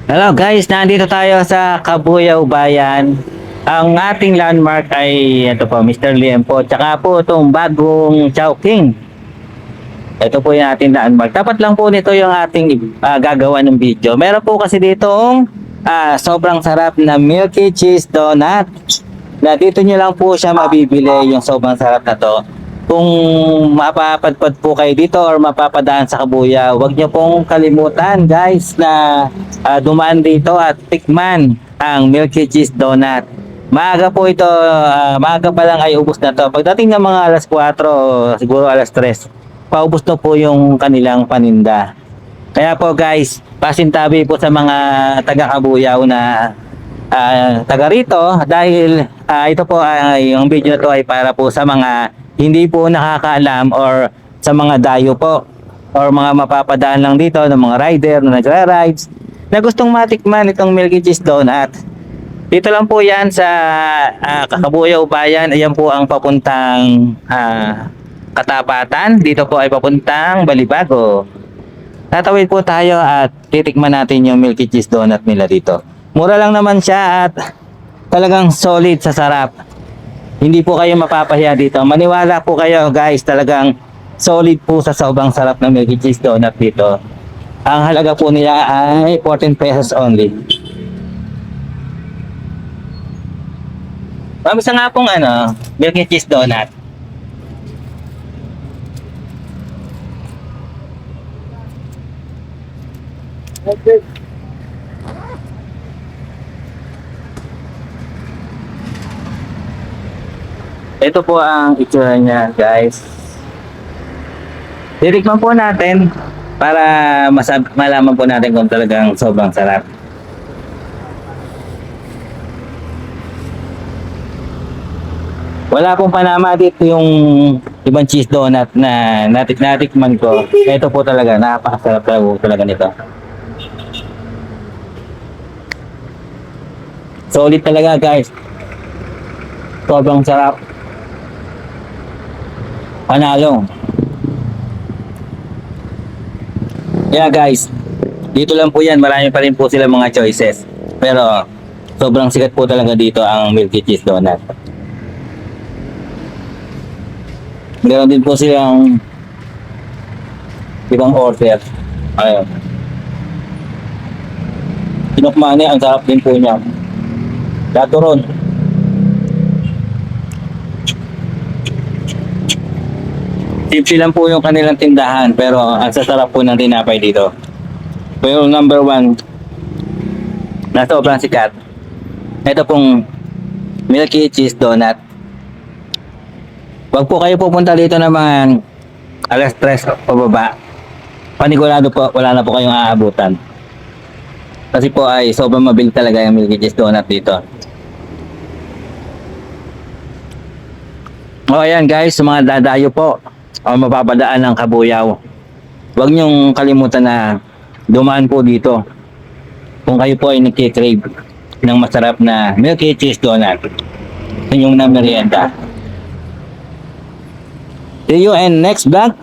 Hello guys, nandito tayo sa Cabuyao Bayan. Ang ating landmark ay ito po, Mr. Liam po. Tsaka po itong bagong Chowking. Ito po yung ating landmark. Tapat lang po nito yung ating gagawa ng video. Meron po kasi dito sobrang sarap na milky cheese donut. Na dito nyo lang po siya mabibili yung sobrang sarap na to. Kung mapapadpad po kayo dito or mapapadaan sa Cabuyao, huwag nyo pong kalimutan guys na dumaan dito at tikman ang milky cheese donut. Maaga po ito, maaga pa lang ay ubos na to. Pagdating ng mga alas 4 o siguro alas 3, paubos na po yung kanilang paninda. Kaya po guys, pasintabi po sa mga taga Cabuyao na taga rito dahil ito po ay yung video na to ay para po sa mga hindi po nakakaalam or sa mga dayo po or mga mapapadaan lang dito ng mga rider na nagra-rides na gustong matikman itong milky cheese donut. Dito lang po yan sa Cabuyao Bayan. Ayan po ang papuntang Katapatan. Dito po ay papuntang Balibago. Tatawid po tayo at titikman natin yung milky cheese donut nila dito. Mura lang naman siya at talagang solid sa sarap. Hindi po kayo mapapahiya dito. Maniwala po kayo guys, talagang solid po sa sobrang sarap ng milky cheese donut dito. Ang halaga po nila ay 14 pesos only. Isa nga pong milky cheese donut. Okay. Ito po ang itsura niya guys. Titikman po natin para malaman po natin kung talagang sobrang sarap. Wala pong panama dito yung ibang cheese donut na natikman ko. Ito po talaga, napakasarap talaga nito. Solid talaga guys. Sobrang sarap. Panalo. Yeah guys, dito lang po yan. Marami pa rin po sila mga choices. Pero sobrang sikat po talaga dito ang milky cheese donut. Meron din po silang ibang order. Ayun. Pinokmani, ang sarap din po niya. Dato ron. Simple lang po yung kanilang tindahan pero ang sasarap po ng tinapay dito. Pero number 1 na sobrang sikat. Ito pong milky cheese donut. Wag po kayo pupunta dito ng mga alas 3 pababa. Panigurado po, wala na po kayong aabutan. Kasi po ay sobrang mabili talaga yung milky cheese donut dito. O ayan guys, mga dadayo po o mapapadaan ng Cabuyao, huwag niyong kalimutan na dumaan po dito kung kayo po ay nagkikrave ng masarap na milky cheese donut sa inyong na merienda. See you in next vlog.